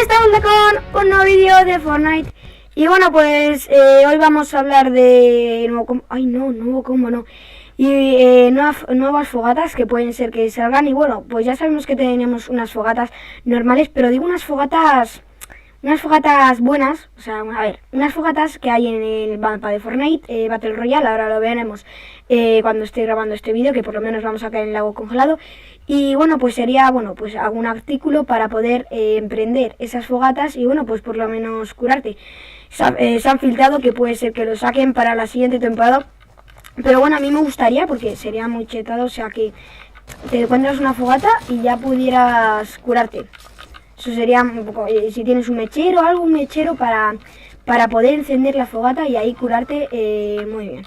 Estamos con un nuevo vídeo de Fortnite. Y bueno, pues hoy vamos a hablar de nuevo combo. Ay, no, nuevo combo no. Y nuevas fogatas que pueden ser que salgan. Y bueno, pues ya sabemos que tenemos unas fogatas normales, pero digo unas fogatas buenas. O sea, a ver, unas fogatas que hay en el mapa de Fortnite, Battle Royale. Ahora lo veremos cuando esté grabando este vídeo, que por lo menos vamos a caer en el lago congelado. Y bueno, pues sería, pues algún artículo para poder emprender esas fogatas y bueno, pues por lo menos curarte. Se han filtrado que puede ser que lo saquen para la siguiente temporada. Pero bueno, a mí me gustaría porque sería muy chetado, o sea que te encuentras una fogata y ya pudieras curarte. Eso sería un poco, si tienes un mechero o algo, un mechero para poder encender la fogata y ahí curarte muy bien.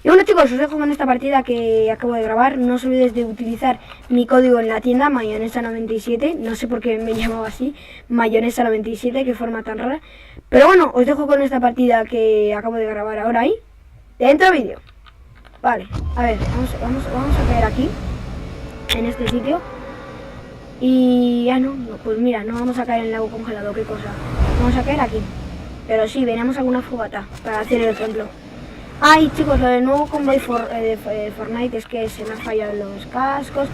Y bueno chicos, os dejo con esta partida que acabo de grabar. No os olvidéis de utilizar mi código en la tienda, mayonesa97. No sé por qué me llamaba así, mayonesa97, qué forma tan rara. Pero bueno, os dejo con esta partida que acabo de grabar ahora ahí. Dentro vídeo. Vale, a ver, vamos a caer aquí, en este sitio. Y no, pues mira, no vamos a caer en el lago congelado, qué cosa. Vamos a caer aquí. Pero sí, veremos alguna fogata para hacer el ejemplo. Ay chicos, lo del nuevo combo de Fortnite es que se me han fallado los cascos.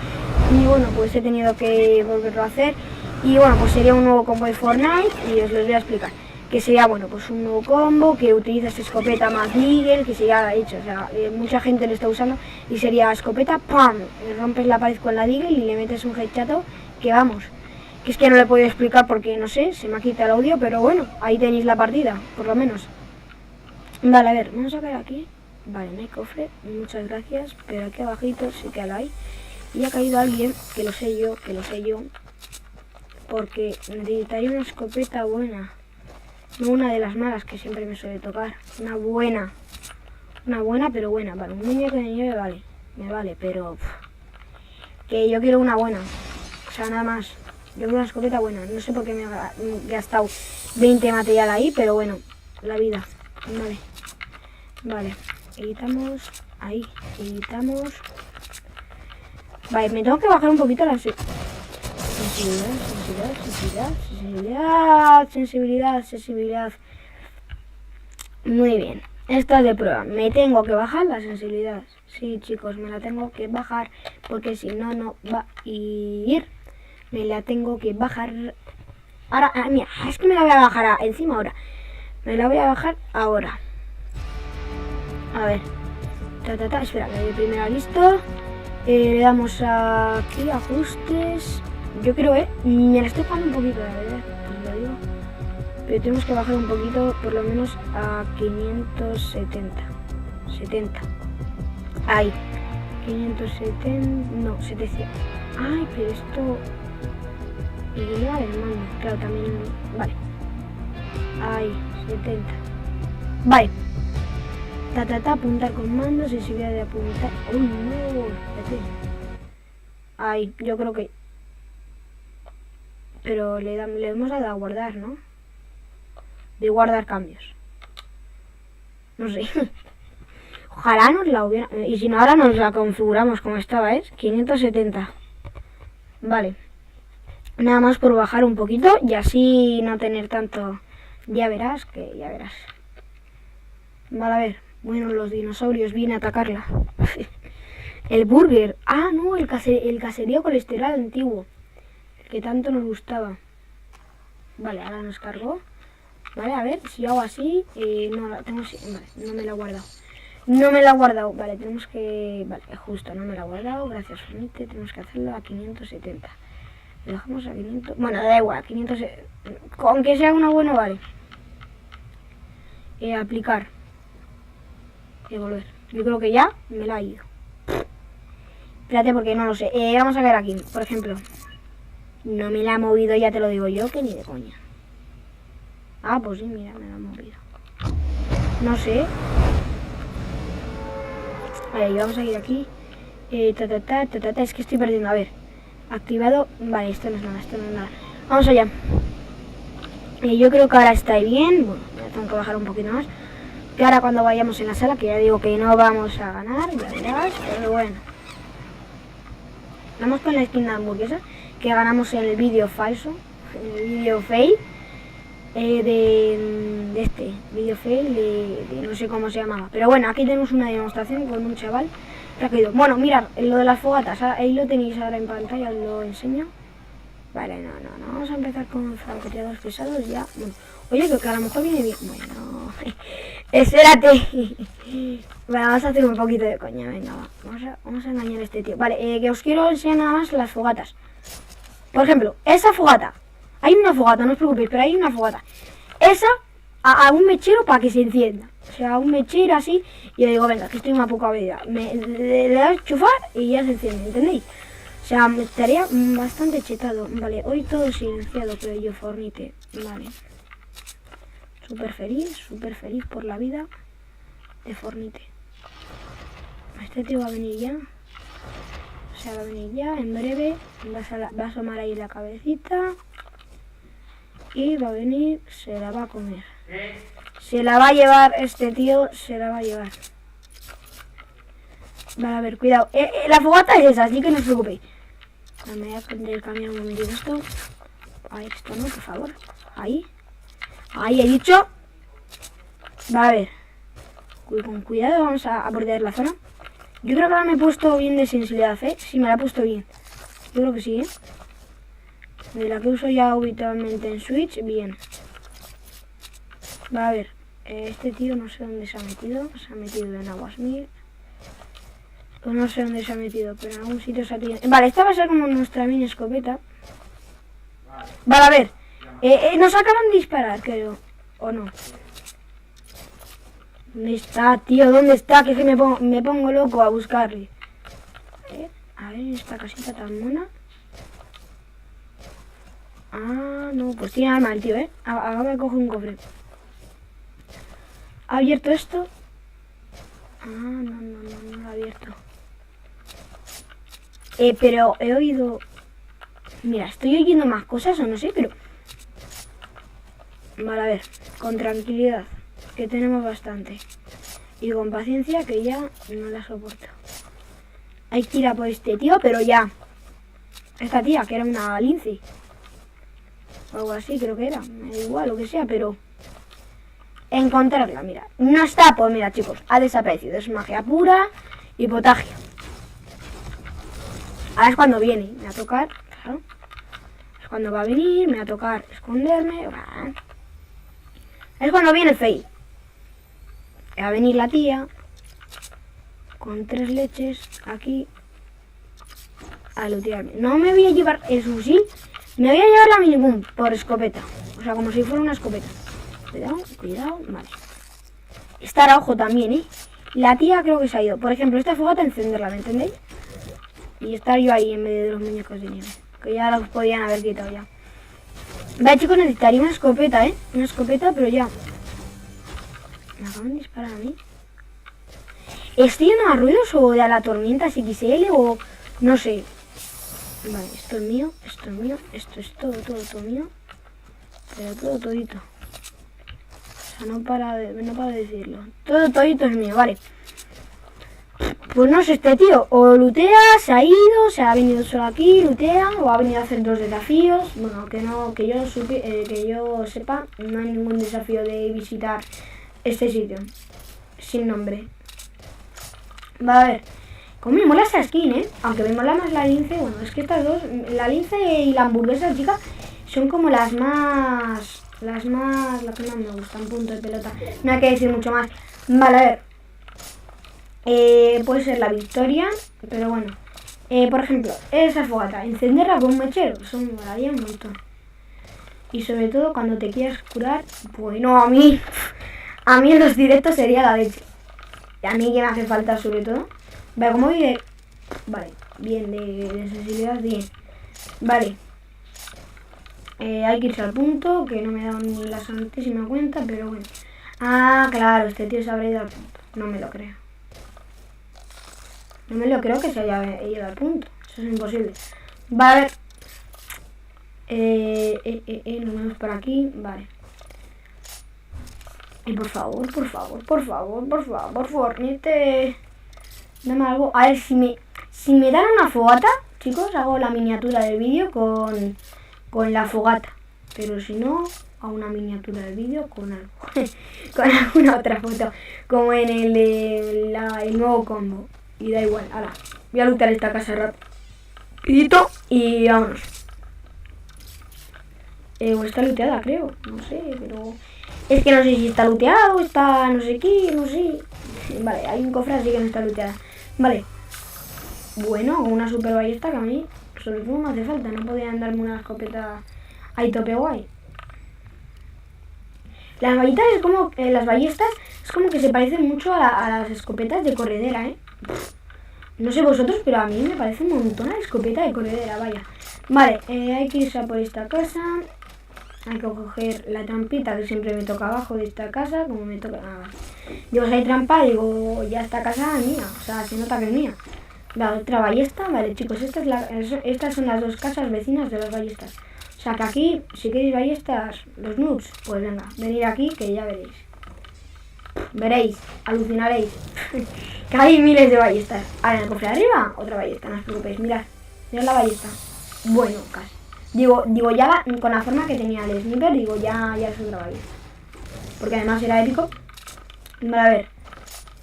Y bueno, pues he tenido que volverlo a hacer. Y bueno, pues sería un nuevo combo de Fortnite y os los voy a explicar. Que sería, pues un nuevo combo que utilizas escopeta más Deagle, que sería hecho, o sea, mucha gente lo está usando. Y sería escopeta, ¡pam! Rompes la pared con la Deagle y le metes un headshot que vamos. Que es que no le puedo explicar porque, no sé, se me ha quitado el audio, pero bueno, ahí tenéis la partida, por lo menos. Vale, a ver, vamos a ver aquí. Vale, no hay cofre, muchas gracias, pero aquí abajito sí que lo hay. Y ha caído alguien, que lo sé yo, porque necesitaría una escopeta buena. No una de las malas que siempre me suele tocar, una buena pero buena. Vale, un muñeco de nieve vale, me vale, pero que yo quiero una buena, o sea, nada más. Yo quiero una escopeta buena, no sé por qué me he gastado 20 material ahí, pero bueno, la vida. Vale, editamos, ahí, editamos. Vale, me tengo que bajar un poquito la sensibilidad. Muy bien, esta es de prueba. Me tengo que bajar la sensibilidad. Sí, chicos, me la tengo que bajar porque si no, no va a ir. Me la tengo que bajar. Ahora, mira, es que me la voy a bajar encima ahora. Me la voy a bajar ahora. A ver. Espera, le doy primero listo. Le damos aquí, ajustes. Yo creo, me la estoy jugando un poquito, la verdad, os lo digo. Pero tenemos que bajar un poquito, por lo menos a 570. Ahí. 570, no, 700. Ay, pero esto... eliminar el mando, claro, también... Vale. Ahí, 70. Vale. Apuntar con mando, sensibilidad de apuntar. ¡Uy, no! Espérate. Ahí, yo creo que... Pero le hemos dado a guardar, ¿no? De guardar cambios. No sé. Ojalá nos la hubiera... Y si no, ahora nos la configuramos como estaba, 570. Vale. Nada más por bajar un poquito y así no tener tanto... Ya verás. Vale, a ver. Bueno, los dinosaurios vienen a atacarla. El burger. Ah, no, el caserío colesterol antiguo. El que tanto nos gustaba. Vale, ahora nos cargó. Vale, a ver, si hago así... no la tengo... Vale, no me la he guardado. Vale, tenemos que... Vale, justo, no me la he guardado. Gracias, Fornite. Tenemos que hacerlo a 570. Lo dejamos a 500... Bueno, da igual, 500... Aunque sea una buena, vale. Aplicar. Volver. Yo creo que ya me la ha ido. Espérate porque no lo sé. Vamos a ver aquí, por ejemplo. No me la ha movido, ya te lo digo yo, que ni de coña. Ah, pues sí, mira, me la ha movido. No sé. Vale, vamos a ir aquí. Es que estoy perdiendo. A ver. Activado. Vale, esto no es nada. Vamos allá. Yo creo que ahora está bien. Bueno, tengo que bajar un poquito más. Que ahora cuando vayamos en la sala, que ya digo que no vamos a ganar, ya verás, pero bueno. Vamos con la skin de hamburguesa, que ganamos en el vídeo falso, en el vídeo fail. de este video fail de no sé cómo se llamaba. Pero bueno, aquí tenemos una demostración con un chaval que ha caído. Bueno, mirad, lo de las fogatas, ahí lo tenéis ahora en pantalla, os lo enseño. Vale, no, vamos a empezar con francotiradores pesados ya. Bueno, oye, que a lo mejor viene bien. Bueno, espérate. Vale, vamos a hacer un poquito de coña, venga, va. Vamos a engañar a este tío. Vale, que os quiero enseñar nada más las fogatas. Por ejemplo, esa fogata. Hay una fogata, no os preocupéis, pero hay una fogata. Esa, a un mechero para que se encienda. O sea, a un mechero así. Y yo digo, venga, que estoy una poca vida. Le das a enchufar y ya se enciende, ¿entendéis? O sea, me estaría bastante chetado. Vale, hoy todo silenciado, pero yo Fortnite. Vale. Súper feliz por la vida de Fortnite. Este tío va a venir ya. O sea, va a venir ya, en breve. Va a asomar ahí la cabecita. Y va a venir, se la va a comer. Se la va a llevar este tío, se la va a llevar. Vale, a ver, cuidado. La fogata es esa, así que no os preocupéis. Me voy a cambiar un momentito esto. Ahí, esto no, por favor. Ahí. Ahí he dicho. Va a ver. Con cuidado, vamos a bordear la zona. Yo creo que ahora me he puesto bien de sensibilidad, ¿eh? Sí, me la he puesto bien. Yo creo que sí, ¿eh? De la que uso ya habitualmente en Switch, bien. Va a ver. Este tío no sé dónde se ha metido. Se ha metido en aguas mil. No sé dónde se ha metido, pero en algún sitio se ha tirado. Vale, esta va a ser como nuestra mini escopeta. Vale, a ver. Nos acaban de disparar, creo. ¿O no? ¿Dónde está, tío? ¿Dónde está? Que me pongo loco a buscarle. A ver, esta casita tan buena. Ah, no, pues tiene arma el tío, ¿eh? Ahora me coge un cofre. ¿Ha abierto esto? Ah, no lo ha abierto. Pero he oído... Mira, estoy oyendo más cosas o no sé, pero... Vale, a ver, con tranquilidad, que tenemos bastante. Y con paciencia, que ya no la soporto. Hay que ir a por este tío, pero ya. Esta tía, que era una lince. O algo así, creo que era. Me da igual, lo que sea, pero... Encontrarla, mira. No está, pues mira, chicos, ha desaparecido. Es magia pura y potagia. Ahora es cuando viene, me va a tocar, claro. Es cuando va a venir, me va a tocar esconderme. Es cuando viene el fail. Va a venir la tía con 3 leches aquí a lootearme. No me voy a llevar el fusil, me voy a llevar la minibomb por escopeta. O sea, como si fuera una escopeta. Cuidado, vale. Estar a ojo también, ¿eh? La tía creo que se ha ido. Por ejemplo, esta fogata encenderla, ¿me entendéis? Y estar yo ahí en medio de los muñecos de nieve. Que ya los podían haber quitado ya. Vale, chicos, necesitaría una escopeta, ¿eh? Una escopeta, pero ya. ¿Me acaban de disparar a mí? ¿Estoy yendo a ruidos o de la tormenta XL o...? No sé. Vale, esto es mío, esto es mío. Esto es todo mío. Pero todo todito. O sea, no para de decirlo. Todo todito es mío, vale. Pues no sé, este tío o lootea, se ha ido, se ha venido solo aquí, lootea, o ha venido a hacer 2 desafíos. Bueno, que yo sepa, no hay ningún desafío de visitar este sitio. Sin nombre. Va a ver. Como me mola esta skin, aunque me mola más la lince, bueno, es que estas dos, la lince y la hamburguesa chica, son como las que más me gustan, punto de pelota. No hay que decir mucho más. Vale, a ver. Puede ser la victoria, pero bueno. Por ejemplo, esa fogata, encenderla con un mechero, eso me molaría un montón. Y sobre todo cuando te quieras curar, pues no, a mí en los directos sería la leche. Y a mí que me hace falta sobre todo. Vale, como vive. Vale, bien, de sensibilidad, bien. Vale. Hay que irse al punto, que no me he dado ni la santísima cuenta, pero bueno. Ah, claro, este tío se habrá ido al punto. No me lo creo. No me lo creo que se haya ido al punto. Eso es imposible. Va a ver. Nos vemos por aquí. Vale. Y por favor, Fortnite. Dame algo. A ver, si me dan una fogata, chicos, hago la miniatura del vídeo con la fogata. Pero si no, a una miniatura del vídeo con algo. Con alguna otra foto. Como en el nuevo combo. Y da igual, ahora. Voy a lootear esta casa rapidito y vámonos. O está looteada, creo. No sé, pero... Es que no sé si está looteado, está no sé qué, no sé. Vale, hay un cofre así que no está looteada. Vale. Bueno, una super ballesta que a mí, sobre todo, no hace falta. No podían darme una escopeta ahí tope guay. Las ballitas es como... las ballestas es como que se parecen mucho a las escopetas de corredera, ¿eh? No sé vosotros, pero a mí me parece un montón la escopeta de corredera, vaya. Vale, hay que irse a por esta casa. Hay que coger la trampita que siempre me toca abajo de esta casa, como me toca nada. Digo, si hay trampa, digo, ya esta casa es mía, o sea, se nota que es mía. La otra ballesta, vale chicos, estas son las dos casas vecinas de las ballestas. O sea que aquí, si queréis ballestas, los noobs, pues venga, venid aquí que ya veréis. Veréis, alucinaréis. Que hay miles de ballestas. Ahora en el cofre de arriba, otra ballesta, no os preocupéis, mirad la ballesta. Bueno, casi. Digo ya con la forma que tenía el sniper, digo ya es otra ballesta. Porque además era épico. Vale,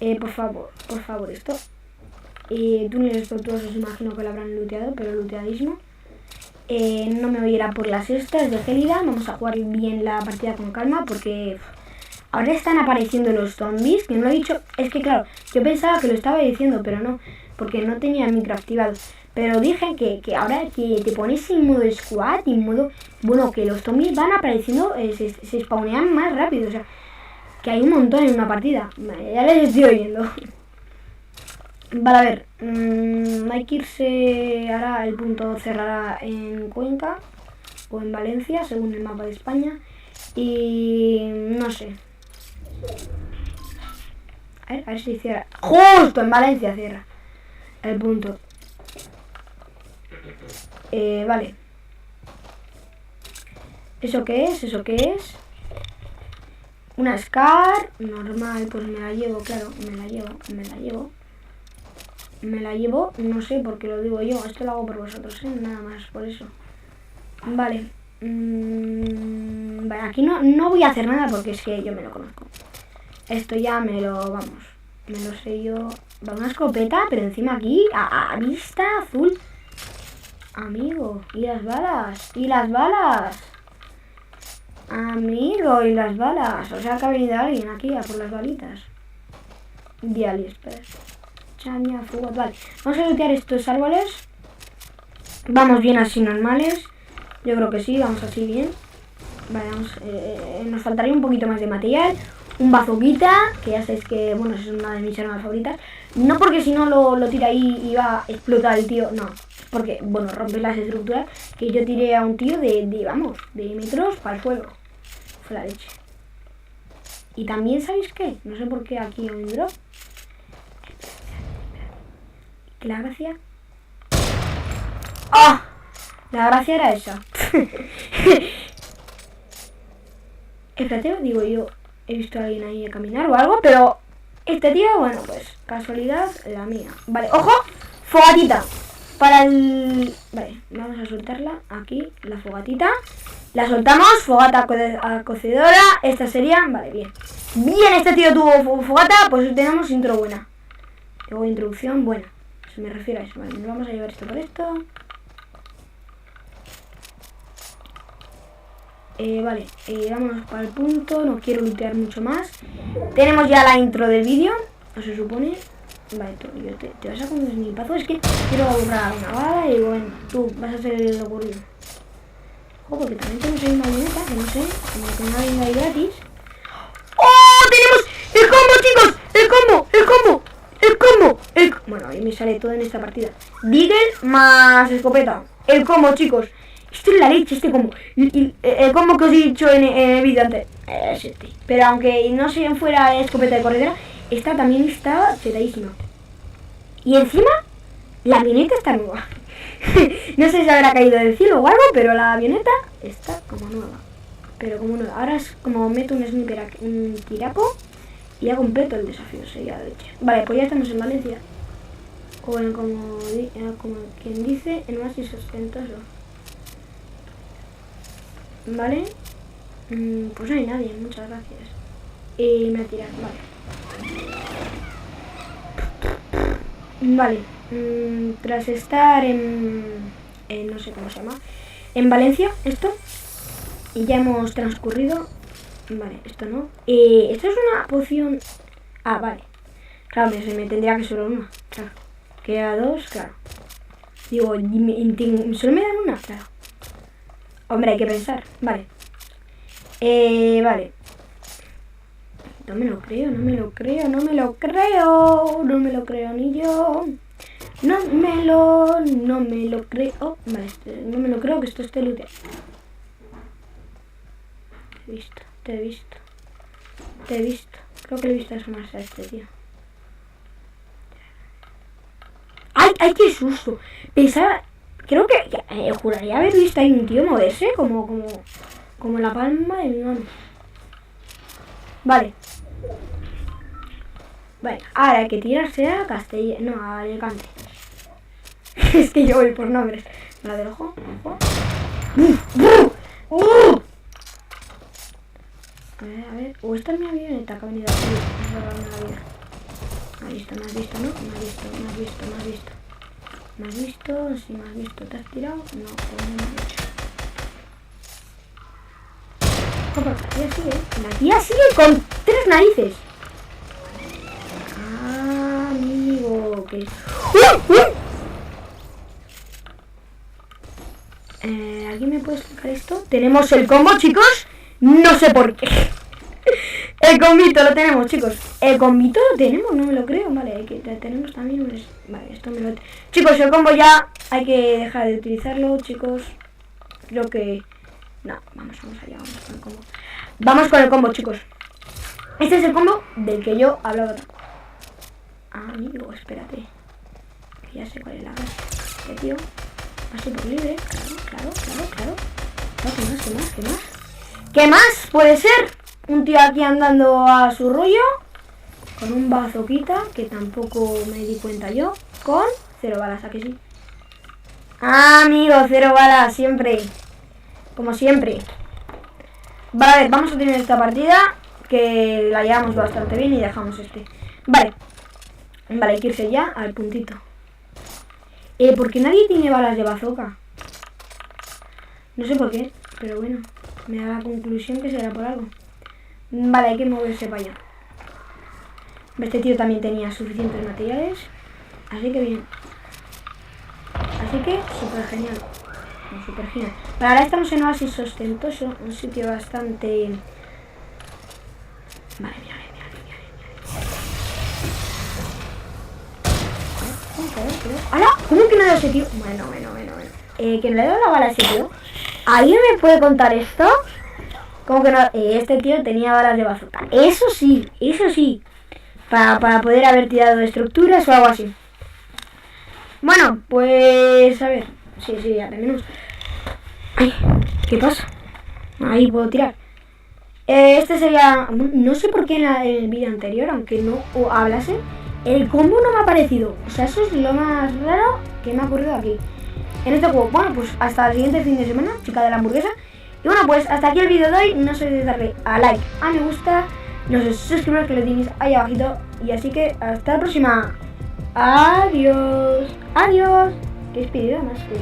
a ver, por favor, esto. Túneles tortuosos, imagino que lo habrán looteado, pero looteadísimo. No me voy a ir a por las estas de Gélida. Vamos a jugar bien la partida con calma porque ahora están apareciendo los zombies, que no lo he dicho. Es que claro, yo pensaba que lo estaba diciendo, pero no, porque no tenía el micro activado. Pero dije que ahora que te pones en modo squad y en modo... Bueno, que los zombies van apareciendo, se spawnean más rápido, o sea, que hay un montón en una partida. Ya les estoy oyendo. Vale, a ver, hay que irse, ahora el punto cerrará en Cuenca o en Valencia, según el mapa de España, y no sé. A ver si cierra. Justo en Valencia cierra el punto. Vale. ¿Eso qué es? ¿Eso qué es? Una Scar, normal, pues me la llevo, claro, me la llevo, no sé por qué lo digo yo, esto lo hago por vosotros, nada más, por eso. Vale. Vale, aquí no voy a hacer nada porque es que yo me lo conozco. Esto ya me lo sé yo. Va una escopeta, pero encima aquí, a vista azul. Amigo, ¿y las balas? Amigo, ¿y las balas? O sea que ha venido alguien aquí a por las balitas. De AliExpress. Chaña, fuga, vale. Vamos a lootear estos árboles. Vamos bien así normales. Yo creo que sí, vamos así bien. Vale, nos faltaría un poquito más de material. Un bazooquita, que ya sabéis que, bueno, es una de mis armas favoritas. No porque si no lo tira ahí y va a explotar el tío, no. Porque, bueno, rompe las estructuras. Que yo tiré a un tío de metros para el suelo. Fue la leche. Y también, ¿sabéis qué? No sé por qué aquí hay un drop. ¿Qué la gracia? ¡Ah! La gracia era esa. Espérate, digo yo, he visto a alguien ahí caminar o algo, pero este tío, bueno, pues casualidad la mía. Vale, ojo, fogatita. Para el... Vale, vamos a soltarla aquí, la fogatita. La soltamos, fogata acocedora. Esta sería... Vale, bien. Bien, este tío tuvo fogata, pues tenemos intro buena. Luego introducción buena. Se me refiere a eso. Vale, nos vamos a llevar esto por esto. Vale, vámonos para el punto. No quiero lootear mucho más. Tenemos ya la intro del vídeo, o se supone. Vale, te vas a comer mi pazo. Es que quiero borrar una bala y bueno, tú vas a ser el ocurrido. Ojo, porque también tenemos ahí una avioneta, que no sé, como que no venga ahí gratis. ¡Oh! ¡Tenemos el combo, chicos! ¡El combo! Bueno, ahí me sale todo en esta partida. Deagle más escopeta. El combo, chicos. Esto es la leche, este combo. El combo que os he dicho en el vídeo antes. Es este. Pero aunque no se fuera escopeta de corredera, esta también está chetadísima. Y encima, la avioneta está nueva. No sé si habrá caído del cielo o algo, pero la avioneta está como nueva. Pero como nueva. Ahora es como meto un sniper aquí, un tirapo y ya completo el desafío. Sería la leche. Vale, pues ya estamos en Valencia. O en como quien dice, el más insospentoso. Vale. Pues no hay nadie, muchas gracias. Y me voy a tirar, vale. Vale, tras estar en no sé cómo se llama, en Valencia, esto, y ya hemos transcurrido. Vale, esto no. Esto es una poción. Ah, vale. Claro, me tendría que solo una, claro. Queda 2, claro. Digo, ¿solo me dan una? Claro. Hombre, hay que pensar. Vale. Vale. No me lo creo, no me lo creo, no me lo creo. No me lo creo ni yo. No me lo creo. Vale, no me lo creo que esto esté looteado. Te he visto. Creo que le he visto eso más a este tío. ¡Ay, qué susto! Pensaba... Creo que... juraría haber visto ahí un tío moverse como la palma de mi mano. Vale. Vale, ahora hay que tirarse a Castilla... No, a Alicante. Es que yo voy por nombres. La del ojo. A ver. Esta es mi avioneta que ha venido aquí. Me has visto, ¿no? Me has visto. Si me has visto, ¿te has tirado? No, pues no me has hecho. Opa, la tía sigue con 3 narices. Amigo, que... ¿Alguien me puede explicar esto? Tenemos el combo, chicos. No sé por qué. El combito lo tenemos, chicos. El combito lo tenemos, no me lo creo. Vale, que tenemos también un... Vale, esto me lo... Chicos, el combo ya hay que dejar de utilizarlo, chicos. Creo que... No, vamos allá, vamos con el combo. Vamos con el combo, chicos. Este es el combo del que yo hablaba. Amigo, espérate. Que ya sé cuál es la casa. ¿Qué tío? Así por libre. Claro. No, ¿Qué más puede ser? Un tío aquí andando a su rollo. Con un bazoquita, que tampoco me di cuenta yo. Con 0 balas, ¿a que sí? Amigo, 0 balas, siempre. Como siempre. Vale, vamos a tener esta partida, que la llevamos bastante bien y dejamos este. Vale, hay que irse ya al puntito. ¿Por qué nadie tiene balas de bazooka? No sé por qué, pero bueno, me da la conclusión que será por algo. Vale, hay que moverse para allá. Este tío también tenía suficientes materiales, así que bien. Así que súper genial. Súper genial. Pero ahora estamos en Oasis Ostentoso, un sitio bastante... Vale, mira. ¡Hala! ¿Cómo que no le he dado ese tío? Bueno. Que no le he dado la bala a ese tío. ¿Alguien me puede contar esto? ¿Cómo que no? Este tío tenía balas de bazooka. Eso sí. Para poder haber tirado de estructuras o algo así. Bueno, pues a ver. Sí, ya terminamos. Ay, ¿qué pasa? Ahí puedo tirar. Este sería... No sé por qué en el vídeo anterior, aunque no hablase, el combo no me ha aparecido. O sea, eso es lo más raro que me ha ocurrido aquí. En este juego. Bueno, pues hasta el siguiente fin de semana, chica de la hamburguesa. Y bueno, pues hasta aquí el vídeo de hoy. No se olviden darle a like, a me gusta, no sé, suscribiros que lo tenéis ahí abajito. Y así que hasta la próxima. Adiós. Qué despedida más que